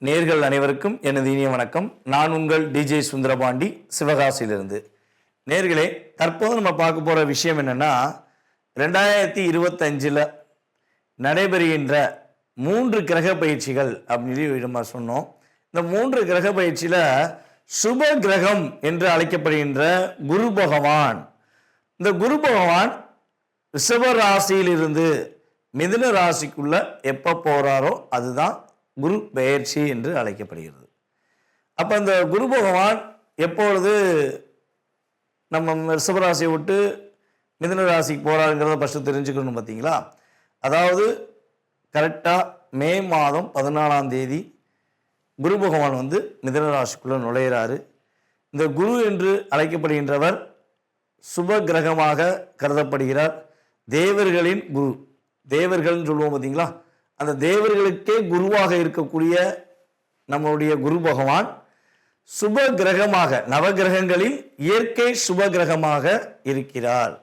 நேர்கள் அனைவருக்கும் எனது இனிய வணக்கம். நான் உங்கள் டிஜே சுந்தரபாண்டி, சிவகாசியிலிருந்து. நேர்களே, தற்போது நம்ம பார்க்க போகிற விஷயம் என்னென்னா, 2025 நடைபெறுகின்ற 3 கிரக பயிற்சிகள் அப்படின்னு நம்ம சொன்னோம். இந்த 3 கிரக பயிற்சியில் சுப கிரகம் என்று அழைக்கப்படுகின்ற குரு பகவான், இந்த குரு பகவான் ரிஷப ராசியிலிருந்து மிதுன ராசிக்குள்ள எப்போ போகிறாரோ அதுதான் குரு பெயர்ச்சி என்று அழைக்கப்படுகிறது. அப்போ இந்த குரு பகவான் எப்பொழுது நம்ம ரிஷபராசியை விட்டு மிதுன ராசிக்கு போகிறாருங்கிறத ஃபஸ்ட்டு தெரிஞ்சுக்கணும். பார்த்தீங்களா? அதாவது கரெக்டாக மே மாதம் 14ஆம் தேதி குரு பகவான் மிதுன ராசிக்குள்ளே நுழையிறாரு. இந்த குரு என்று அழைக்கப்படுகின்றவர் சுப கிரகமாக கருதப்படுகிறார். தேவர்களின் குரு, தேவர்கள்னு சொல்லுவோம் பார்த்தீங்களா, அந்த தேவர்களுக்கே குருவாக இருக்கக்கூடிய நம்மளுடைய குரு பகவான் சுப கிரகமாக, நவகிரகங்களில் இயற்கை சுப கிரகமாக இருக்கிறார்.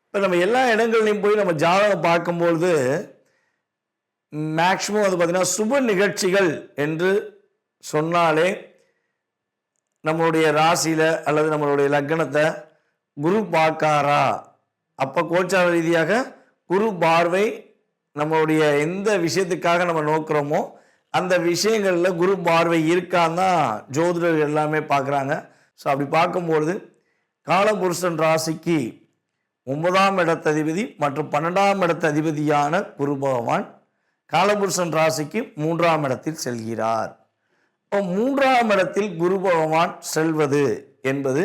இப்போ நம்ம எல்லா இடங்கள்லையும் போய் நம்ம ஜாதகம் பார்க்கும்பொழுது மேக்சிமம் பார்த்தீங்கன்னா சுப நிகழ்ச்சிகள் என்று சொன்னாலே நம்மளுடைய ராசியில் அல்லது நம்மளுடைய லக்னத்தை குரு பார்க்காரா, அப்போ கோச்சார ரீதியாக குரு பார்வை நம்மளுடைய எந்த விஷயத்துக்காக நம்ம நோக்கிறோமோ அந்த விஷயங்களில் குரு பார்வை இருக்கான்னு தான் ஜோதிடர்கள் எல்லாமே பார்க்குறாங்க. ஸோ அப்படி பார்க்கும்பொழுது காலபுருஷன் ராசிக்கு 9ஆம் இடத்ததிபதி மற்றும் 12ஆம் இடத்ததிபதியான குரு பகவான் காலபுருஷன் ராசிக்கு 3ஆம் இடத்தில் செல்கிறார். இப்போ 3ஆம் இடத்தில் குரு பகவான் செல்வது என்பது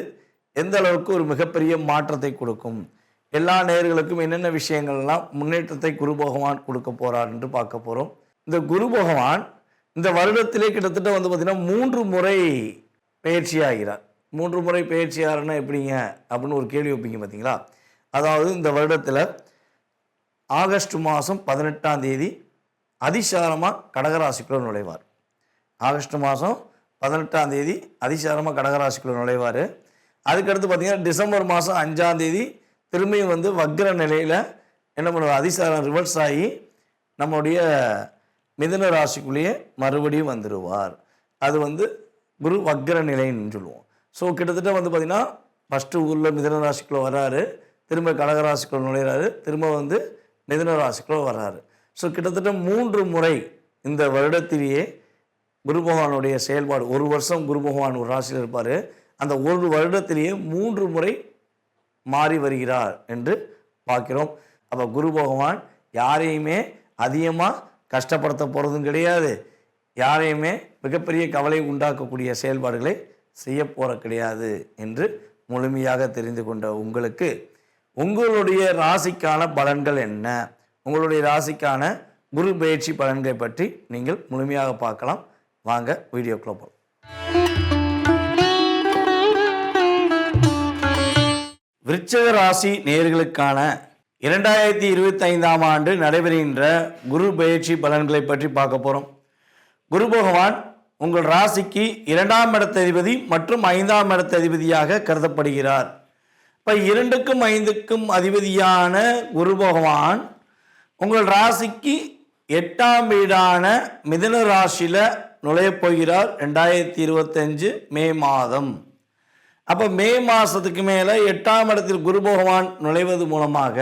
எந்த அளவுக்கு ஒரு மிகப்பெரிய மாற்றத்தை கொடுக்கும், எல்லா நேயர்களுக்கும் என்னென்ன விஷயங்கள்லாம் முன்னேற்றத்தை குரு பகவான் கொடுக்க போறார் என்று பார்க்க போகிறோம். இந்த குரு பகவான் இந்த வருடத்திலே கிட்டத்தட்ட பார்த்தீங்கன்னா 3 முறை பயிற்சி ஆகிறார். 3 முறை பயிற்சி ஆகிறன்னா எப்படிங்க அப்படின்னு ஒரு கேள்வி வைப்பீங்க பார்த்தீங்களா. அதாவது இந்த வருடத்தில் ஆகஸ்ட் மாதம் 18ஆம் தேதி அதிசாரமாக கடகராசிக்குள்ள நுழைவார். ஆகஸ்ட் மாதம் 18ஆம் தேதி அதிசாரமாக கடகராசிக்குள்ள நுழைவார். அதுக்கடுத்து பார்த்தீங்கன்னா டிசம்பர் மாதம் 5ஆம் தேதி திரும்பியும் வக்ர நிலையில் என்ன பண்ணுவார், அதிசாரம் ரிவர்ஸ் ஆகி நம்முடைய மிதுன ராசிக்குள்ளேயே மறுபடியும் வந்துடுவார். அது குரு வக்ர நிலைன்னு சொல்லுவோம். ஸோ கிட்டத்தட்ட பார்த்திங்கன்னா ஃபஸ்ட்டு ஊரில் மிதுன ராசிக்குள்ளே வர்றாரு, திரும்ப கடகராசிக்குள்ளே நுழைகிறாரு, திரும்ப மிதுன ராசிக்குள்ளே வர்றாரு. ஸோ கிட்டத்தட்ட 3 முறை இந்த வருடத்திலேயே குரு பகவானுடைய செயல்பாடு, ஒரு வருஷம் குரு பகவான் ஒரு ராசியில் இருப்பார், அந்த ஒரு வருடத்திலேயே 3 முறை மாறி வருகிறார் என்று பார்க்கிறோம். அப்போ குரு பகவான் யாரையுமே அதிகமாக கஷ்டப்படுத்த போகிறதும் கிடையாது, யாரையுமே மிகப்பெரிய கவலை உண்டாக்கக்கூடிய செயல்பாடுகளை செய்ய போகிற கிடையாது என்று முழுமையாக தெரிந்து கொண்ட உங்களுக்கு உங்களுடைய ராசிக்கான பலன்கள் என்ன, உங்களுடைய ராசிக்கான குரு பயிற்சி பலன்களை பற்றி நீங்கள் முழுமையாக பார்க்கலாம். வாங்க வீடியோக்குள்ள போகலாம். விருச்சிக ராசி நேயர்களுக்கான 2025ஆம் ஆண்டு நடைபெறுகின்ற குரு பயிற்சி பலன்களை பற்றி பார்க்க போகிறோம். குரு பகவான் உங்கள் ராசிக்கு 2ஆம் இடத்ததிபதி மற்றும் 5ஆம் இடத்ததிபதியாக கருதப்படுகிறார். இப்போ 2க்கும் 5க்கும் அதிபதியான குரு பகவான் உங்கள் ராசிக்கு 8ஆம் வீடான மிதுன ராசியில் நுழையப் போகிறார் 2025 மே மாதம். அப்போ மே மாதத்துக்கு மேலே 8ஆம் இடத்தில் குரு பகவான் நுழைவது மூலமாக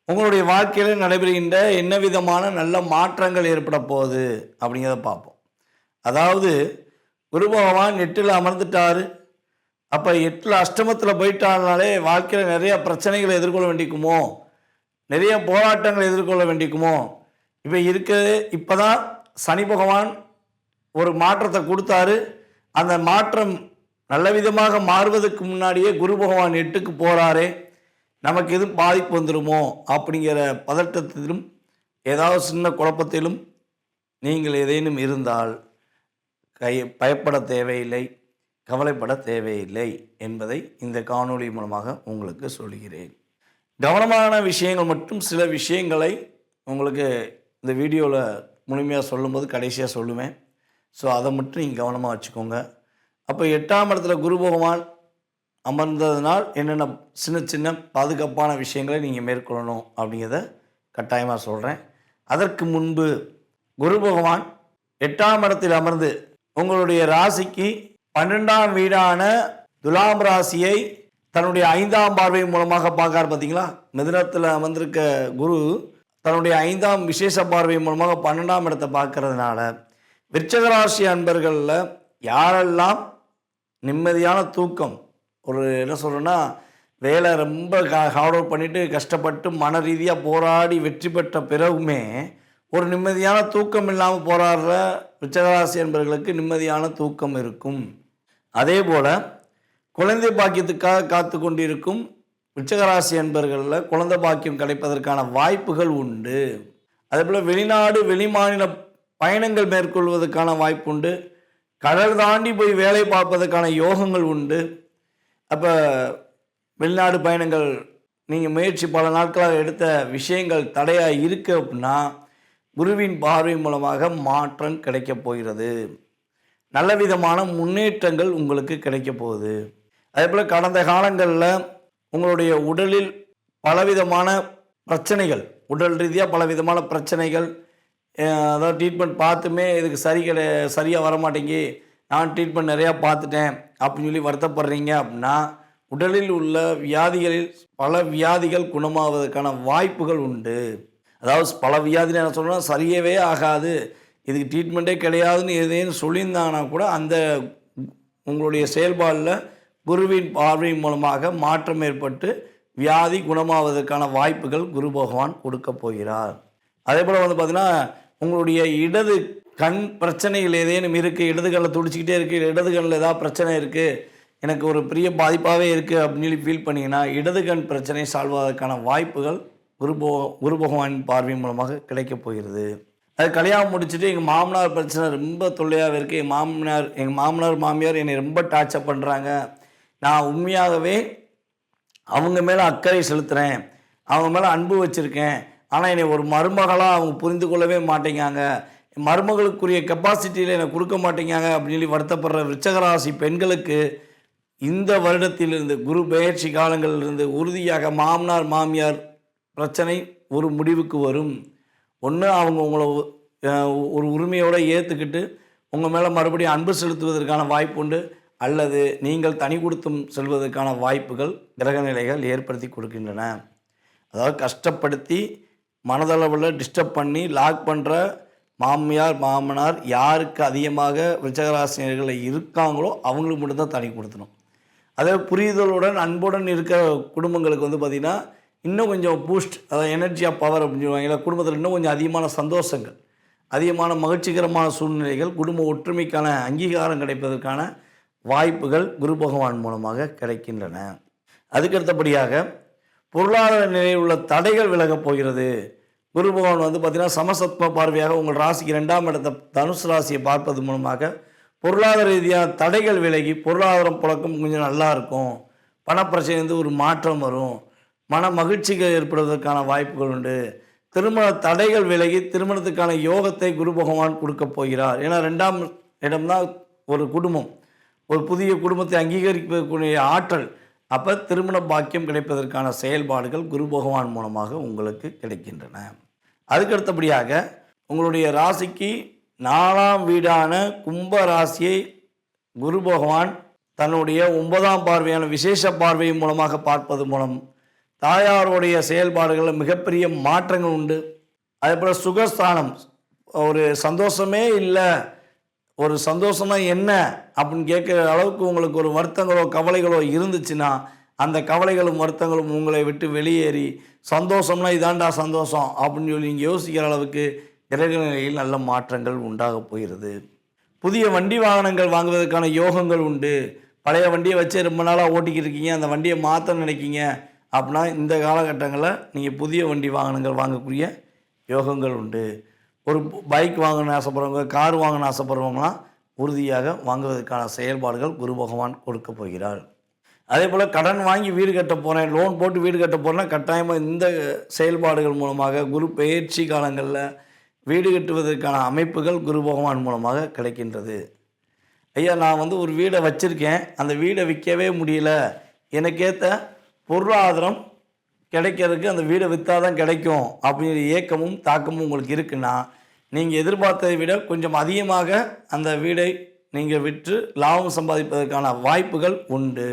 உங்களுடைய வாழ்க்கையில் நடைபெறுகின்ற என்ன விதமான நல்ல மாற்றங்கள் ஏற்பட போகுது அப்படிங்கிறத பார்ப்போம். அதாவது குரு பகவான் 8ல் அமர்ந்துட்டார். அப்போ 8ல் அஷ்டமத்தில் போயிட்டாலே வாழ்க்கையில் நிறைய பிரச்சனைகளை எதிர்கொள்ள வேண்டிக்குமோ, நிறைய போராட்டங்களை எதிர்கொள்ள வேண்டிக்குமோ. இப்போ தான் சனி பகவான் ஒரு மாற்றத்தை கொடுத்தாரு. அந்த மாற்றம் நல்ல விதமாக மாறுவதற்கு முன்னாடியே குரு பகவான் 8க்கு போகிறாரே, நமக்கு எதுவும் பாதிப்பு வந்துடுமோ அப்படிங்கிற பதட்டத்திலும் ஏதாவது சின்ன குழப்பத்திலும் நீங்கள் ஏதேனும் இருந்தால் பயப்பட தேவையில்லை, கவலைப்பட தேவையில்லை என்பதை இந்த காணொளி மூலமாக உங்களுக்கு சொல்கிறேன். கவனமான விஷயங்கள் மற்றும் சில விஷயங்களை உங்களுக்கு இந்த வீடியோவில் முழுமையாக சொல்லும்போது கடைசியாக சொல்லுவேன். ஸோ அதை மட்டும் நீங்கள் கவனமாக வச்சுக்கோங்க. அப்போ 8ஆம் இடத்துல குரு பகவான் அமர்ந்ததுனால் என்னென்ன சின்ன சின்ன பாதுகாப்பான விஷயங்களை நீங்கள் மேற்கொள்ளணும் அப்படிங்கிறத கட்டாயமாக சொல்கிறேன். அதற்கு முன்பு குரு பகவான் 8ஆம் இடத்தில் அமர்ந்து உங்களுடைய ராசிக்கு 12ஆம் வீடான துலாம் ராசியை தன்னுடைய 5ஆம் பார்வை மூலமாக பார்க்கார். பார்த்தீங்களா, மிதுனத்தில் அமர்ந்திருக்க குரு தன்னுடைய 5ஆம் விசேஷ பார்வை மூலமாக 12ஆம் இடத்தை பார்க்கறதுனால விருச்சிக ராசி அன்பர்களில் யாரெல்லாம் நிம்மதியான தூக்கம், ஒரு என்ன சொல்கிறேன்னா, வேலை ரொம்ப ஹார்ட் ஒர்க் பண்ணிவிட்டு கஷ்டப்பட்டு மன ரீதியாக போராடி வெற்றி பெற்ற பிறகுமே ஒரு நிம்மதியான தூக்கம் இல்லாமல் போராடுற விருச்சிகராசி என்பவர்களுக்கு நிம்மதியான தூக்கம் இருக்கும். அதே போல் குழந்தை பாக்கியத்துக்காக காத்து கொண்டிருக்கும் விருச்சிகராசி என்பவர்களில் குழந்தை பாக்கியம் கிடைப்பதற்கான வாய்ப்புகள் உண்டு. அதே போல் வெளிநாடு வெளிமாநில பயணங்கள் மேற்கொள்வதற்கான வாய்ப்பு உண்டு. கடல் தாண்டி போய் வேலை பார்ப்பதற்கான யோகங்கள் உண்டு. அப்போ வெளிநாடு பயணங்கள் நீங்கள் முயற்சி பல நாட்களாக எடுத்த விஷயங்கள் தடையாக இருக்குது அப்படின்னா குருவின் பார்வை மூலமாக மாற்றம் கிடைக்கப் போகிறது. நல்ல விதமான முன்னேற்றங்கள் உங்களுக்கு கிடைக்க போகுது. அதே போல் கடந்த காலங்களில் உங்களுடைய உடலில் பலவிதமான பிரச்சனைகள், உடல் ரீதியாக பலவிதமான பிரச்சனைகள், அதாவது ட்ரீட்மெண்ட் பார்த்துமே இதுக்கு சரியாக வரமாட்டேங்கி, நான் ட்ரீட்மெண்ட் நிறையா பார்த்துட்டேன் அப்படின்னு சொல்லி வருத்தப்படுறீங்க அப்படின்னா உடலில் உள்ள வியாதிகளில் பல வியாதிகள் குணமாவதற்கான வாய்ப்புகள் உண்டு. அதாவது பல வியாதின்னு என்ன சொல்லணும்னா சரியவே ஆகாது, இதுக்கு ட்ரீட்மெண்ட்டே கிடையாதுன்னு எதேன்னு சொல்லியிருந்தாங்கன்னா கூட அந்த உங்களுடைய செயல்பாடில் குருவின் பார்வை மூலமாக மாற்றம் ஏற்பட்டு வியாதி குணமாவதற்கான வாய்ப்புகள் குரு பகவான் கொடுக்க போகிறார். அதே போல் பார்த்திங்கன்னா உங்களுடைய இடது கண் பிரச்சனைகள் ஏதேனும் இருக்குது, இடது கண்ணில் துடிச்சிக்கிட்டே இருக்குது, இடது கண்ணில் ஏதாவது பிரச்சனை இருக்குது, எனக்கு ஒரு பெரிய பாதிப்பாகவே இருக்குது அப்படின்னு சொல்லி ஃபீல் பண்ணிங்கன்னா இடது கண் பிரச்சனை சால்வ் ஆவதற்கான வாய்ப்புகள் குரு பகவானின் பார்வை மூலமாக கிடைக்கப் போகிறது. அது கல்யாணம் முடிச்சுட்டு எங்கள் மாமனார் பிரச்சனை ரொம்ப தொல்லையாக இருக்குது, எங்கள் மாமனார் மாமியார் என்னை ரொம்ப டார்ச்சர் பண்ணுறாங்க, நான் உண்மையாகவே அவங்க மேலே அக்கறை செலுத்துகிறேன், அவங்க மேலே அன்பு வச்சுருக்கேன், ஆனால் என்னை ஒரு மருமகளாக அவங்க புரிந்து கொள்ளவே மாட்டேங்காங்க, மருமகளுக்குரிய கெப்பாசிட்டியில் என்னை கொடுக்க மாட்டேங்காங்க அப்படின்னு சொல்லி வருத்தப்படுற விருச்சிகராசி பெண்களுக்கு இந்த வருடத்திலிருந்து குரு பெயர்ச்சி காலங்களிலிருந்து உறுதியாக மாமனார் மாமியார் பிரச்சனை ஒரு முடிவுக்கு வரும். ஒன்று அவங்க உங்களை ஒரு உரிமையோடு ஏற்றுக்கிட்டு உங்கள் மேலே மறுபடியும் அன்பு செலுத்துவதற்கான வாய்ப்பு உண்டு, அல்லது நீங்கள் தனி கொடுத்தும் செல்வதற்கான வாய்ப்புகள் கிரகநிலைகள் ஏற்படுத்தி கொடுக்கின்றன. அதாவது கஷ்டப்படுத்தி மனதளவில் டிஸ்டர்ப் பண்ணி லாக் பண்ணுற மாமியார் மாமனார் யாருக்கு அதிகமாக விருச்சிகராசினியர்கள் இருக்காங்களோ அவங்களுக்கு மட்டும்தான் தனி கொடுத்தணும். அதே புரிதலுடன் அன்புடன் இருக்கிற குடும்பங்களுக்கு பார்த்திங்கன்னா இன்னும் கொஞ்சம் பூஸ்ட், அதாவது எனர்ஜி ஆஃப் பவர் அப்படின்னு சொல்லுவாங்க. குடும்பத்தில் இன்னும் கொஞ்சம் அதிகமான சந்தோஷங்கள், அதிகமான மகிழ்ச்சிகரமான சூழ்நிலைகள், குடும்ப ஒற்றுமைக்கான அங்கீகாரம் கிடைப்பதற்கான வாய்ப்புகள் குரு பகவான் மூலமாக கிடைக்கின்றன. அதுக்கடுத்தபடியாக பொருளாதார நிலையில் உள்ள தடைகள் விலகப் போகிறது. குரு பகவான் பார்த்திங்கன்னா சமசத்வ பார்வையாக உங்கள் ராசிக்கு 2ஆம் இடத்தை தனுசு ராசியை பார்ப்பது மூலமாக பொருளாதார ரீதியாக தடைகள் விலகி பொருளாதாரம் புழக்கம் கொஞ்சம் நல்லா இருக்கும், பணப்பிரச்சனை ஒரு மாற்றம் வரும், மன மகிழ்ச்சிகள் ஏற்படுவதற்கான வாய்ப்புகள் உண்டு. திருமண தடைகள் விலகி திருமணத்துக்கான யோகத்தை குரு பகவான் கொடுக்க போகிறார். ஏன்னா 2ஆம் இடம்தான் ஒரு குடும்பம், ஒரு புதிய குடும்பத்தை அங்கீகரிக்கக்கூடிய ஆற்றல். அப்போ திருமண பாக்கியம் கிடைப்பதற்கான செயல்பாடுகள் குரு பகவான் மூலமாக உங்களுக்கு கிடைக்கின்றன. அதுக்கடுத்தபடியாக உங்களுடைய ராசிக்கு 4ஆம் வீடான கும்ப ராசியை குரு பகவான் தன்னுடைய 9ஆம் பார்வையான விசேஷ பார்வை மூலமாக பார்ப்பது மூலம் தாயாருடைய செயல்பாடுகளில் மிகப்பெரிய மாற்றங்கள் உண்டு. அதே போல் சுகஸ்தானம், ஒரு சந்தோஷமே இல்லை, ஒரு சந்தோஷம்னா என்ன அப்படின்னு கேட்குற அளவுக்கு உங்களுக்கு ஒரு வருத்தங்களோ கவலைகளோ இருந்துச்சுன்னா அந்த கவலைகளும் வருத்தங்களும் உங்களை விட்டு வெளியேறி சந்தோஷம்னா இதாண்டா சந்தோஷம் அப்படின்னு சொல்லி நீங்கள் யோசிக்கிற அளவுக்கு கிரக நிலையில் நல்ல மாற்றங்கள் உண்டாக போகிறது. புதிய வண்டி வாகனங்கள் வாங்குவதற்கான யோகங்கள் உண்டு. பழைய வண்டியை வச்சு ரொம்ப நாளாக ஓட்டிக்கிட்டு இருக்கீங்க, அந்த வண்டியை மாற்ற நினைக்கிங்க அப்படின்னா இந்த காலகட்டங்களில் நீங்கள் புதிய வண்டி வாகனங்கள் வாங்கக்கூடிய யோகங்கள் உண்டு. ஒரு பைக் வாங்கணும்னு ஆசைப்படுறவங்க, கார் வாங்கணும்னு ஆசைப்படுறவங்களாம் உறுதியாக வாங்குவதற்கான செயல்பாடுகள் குரு பகவான் கொடுக்க போகிறார். அதே போல் கடன் வாங்கி வீடு கட்ட போகிறேன், லோன் போட்டு வீடு கட்ட போகிறேன்னா கட்டாயமாக இந்த செயல்பாடுகள் மூலமாக குரு பெயர்ச்சி காலங்களில் வீடு கட்டுவதற்கான அமைப்புகள் குரு பகவான் மூலமாக கிடைக்கின்றது. ஐயா நான் ஒரு வீடை வச்சுருக்கேன், அந்த வீடை விற்கவே முடியல, எனக்கேற்ற பொருளாதாரம் கிடைக்கிறதுக்கு அந்த வீடை விற்றா தான் கிடைக்கும் அப்படிங்கிற ஏக்கமும் தாக்கமும் உங்களுக்கு இருக்குன்னா நீங்கள் எதிர்பார்த்ததை விட கொஞ்சம் அதிகமாக அந்த வீடை நீங்கள் விற்று லாபம் சம்பாதிப்பதற்கான வாய்ப்புகள் உண்டு.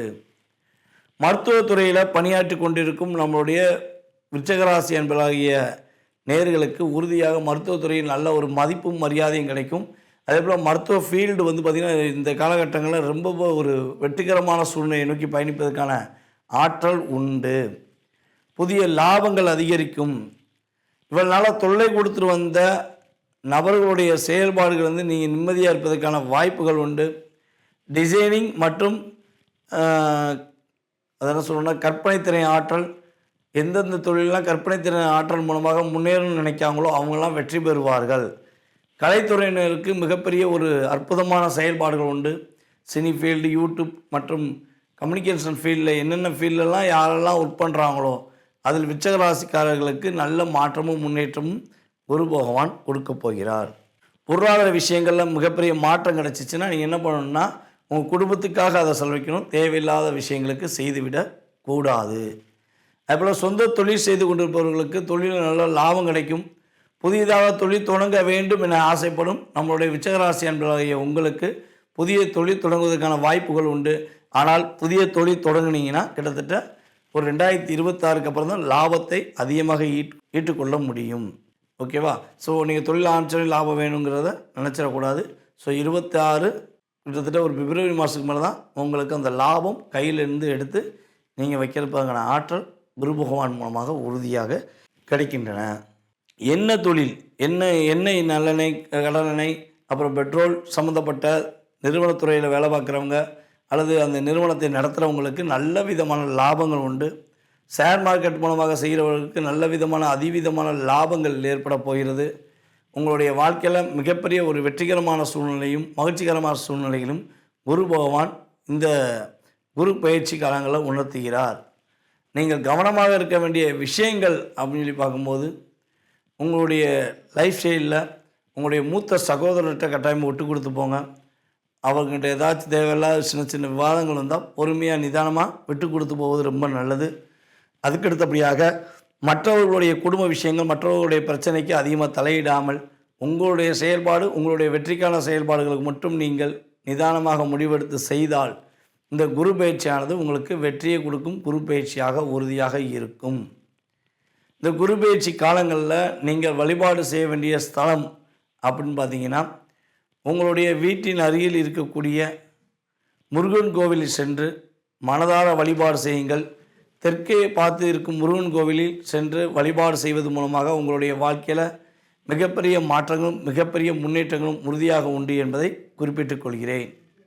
மருத்துவத்துறையில் பணியாற்றி கொண்டிருக்கும் நம்மளுடைய விருச்சிகராசி என்பதாகிய நேயர்களுக்கு உறுதியாக மருத்துவத்துறையில் நல்ல ஒரு மதிப்பும் மரியாதையும் கிடைக்கும். அதே போல் மருத்துவ ஃபீல்டு பார்த்திங்கன்னா இந்த காலகட்டங்களில் ரொம்ப ஒரு வெற்றிகரமான சூழ்நிலையை நோக்கி பயணிப்பதற்கான ஆற்றல் உண்டு. புதிய லாபங்கள் அதிகரிக்கும். இவ்வளவு நாளாக தொல்லை கொடுத்துட்டு வந்த நபர்களுடைய செயல்பாடுகள் நீங்கள் நிம்மதியாக இருப்பதற்கான வாய்ப்புகள் உண்டு. டிசைனிங் மற்றும் அதெல்லாம் சொல்லணும்னா கற்பனைத்திறன் ஆற்றல், எந்தெந்த தொழிலெலாம் கற்பனைத்திறன் ஆற்றல் மூலமாக முன்னேறணும்னு நினைக்காங்களோ அவங்களாம் வெற்றி பெறுவார்கள். கலைத்துறையினருக்கு மிகப்பெரிய ஒரு அற்புதமான செயல்பாடுகள் உண்டு. சினி ஃபீல்டு, யூடியூப் மற்றும் கம்யூனிகேஷன் ஃபீல்டில் என்னென்ன ஃபீல்டெல்லாம் யாரெல்லாம் ஒர்க் பண்ணுறாங்களோ அதில் விருச்சிகராசிக்காரர்களுக்கு நல்ல மாற்றமும் முன்னேற்றமும் குரு பகவான் கொடுக்க போகிறார். பொருளாதார விஷயங்களில் மிகப்பெரிய மாற்றம் கிடச்சிச்சின்னா நீங்கள் என்ன பண்ணணும்னா உங்கள் குடும்பத்துக்காக அதை செலவழிக்கணும். தேவையில்லாத விஷயங்களுக்கு செய்துவிடக்கூடாது. அதுபோல் சொந்த தொழில் செய்து கொண்டிருப்பவர்களுக்கு தொழிலில் நல்ல லாபம் கிடைக்கும். புதியதாக தொழில் தொடங்க வேண்டும் என ஆசைப்படும் நம்மளுடைய விருச்சிகராசி என்பதாகிய உங்களுக்கு புதிய தொழில் தொடங்குவதற்கான வாய்ப்புகள் உண்டு. ஆனால் புதிய தொழில் தொடங்குனீங்கன்னா கிட்டத்தட்ட ஒரு 2026க்கு அப்புறம் தான் லாபத்தை அதிகமாக ஈட்டுக்கொள்ள முடியும். ஓகேவா? ஸோ நீங்கள் தொழில் ஆரம்பிச்சோடனே லாபம் வேணுங்கிறத நினச்சிடக்கூடாது. ஸோ 26 கிட்டத்தட்ட ஒரு பிப்ரவரி மாதத்துக்கு மேலே தான் உங்களுக்கு அந்த லாபம் கையிலிருந்து எடுத்து நீங்கள் வைக்கிறதுக்கான ஆற்றல் குரு பகவான் மூலமாக உறுதியாக கிடைக்கின்றன. என்ன தொழில், எண்ணெய் நல்லெண்ணெய், கடலெண்ணெய், அப்புறம் பெட்ரோல் சம்மந்தப்பட்ட நிறுவனத்துறையில் வேலை பார்க்குறவங்க அல்லது அந்த நிறுவனத்தை நடத்துகிறவங்களுக்கு நல்ல விதமான லாபங்கள் உண்டு. ஷேர் மார்க்கெட் மூலமாக செய்கிறவர்களுக்கு நல்ல விதமான அதிவிதமான லாபங்கள் ஏற்பட போகிறது. உங்களுடைய வாழ்க்கையில் மிகப்பெரிய ஒரு வெற்றிகரமான சூழ்நிலையும் மகிழ்ச்சிகரமான சூழ்நிலையிலும் குரு பகவான் இந்த குரு பயிற்சி காலங்களில் உணர்த்துகிறார். நீங்கள் கவனமாக இருக்க வேண்டிய விஷயங்கள் அப்படின்னு சொல்லி பார்க்கும்போது உங்களுடைய லைஃப் ஸ்டைலில் உங்களுடைய மூத்த சகோதரர்கிட்ட கட்டாயமாக விட்டு கொடுத்து போங்க. அவர்கிட்ட ஏதாச்சும் தேவையில்லாத சின்ன சின்ன விவாதங்கள் வந்தால் பொறுமையாக நிதானமாக விட்டு கொடுத்து போவது ரொம்ப நல்லது. அதுக்கடுத்தபடியாக மற்றவர்களுடைய குடும்ப விஷயங்கள், மற்றவர்களுடைய பிரச்சனைக்கு அதிகமாக தலையிடாமல் உங்களுடைய செயல்பாடு, உங்களுடைய வெற்றிக்கான செயல்பாடுகளுக்கு மட்டும் நீங்கள் நிதானமாக முடிவெடுத்து செய்தால் இந்த குரு பயிற்சியானது உங்களுக்கு வெற்றியை கொடுக்கும் குரு பயிற்சியாக உறுதியாக இருக்கும். இந்த குரு பயிற்சி காலங்களில் நீங்கள் வழிபாடு செய்ய வேண்டிய ஸ்தலம் அப்படின்னு பார்த்தீங்கன்னா உங்களுடைய வீட்டின் அருகில் இருக்கக்கூடிய முருகன் கோவிலில் சென்று மனதார வழிபாடு செய்யுங்கள். தெற்கே பார்த்து இருக்கும் முருகன் கோவிலில் சென்று வழிபாடு செய்வது மூலமாக உங்களுடைய வாழ்க்கையில் மிகப்பெரிய மாற்றங்களும் மிகப்பெரிய முன்னேற்றங்களும் உறுதியாக உண்டு என்பதை குறிப்பிட்டுக் கொள்கிறேன்.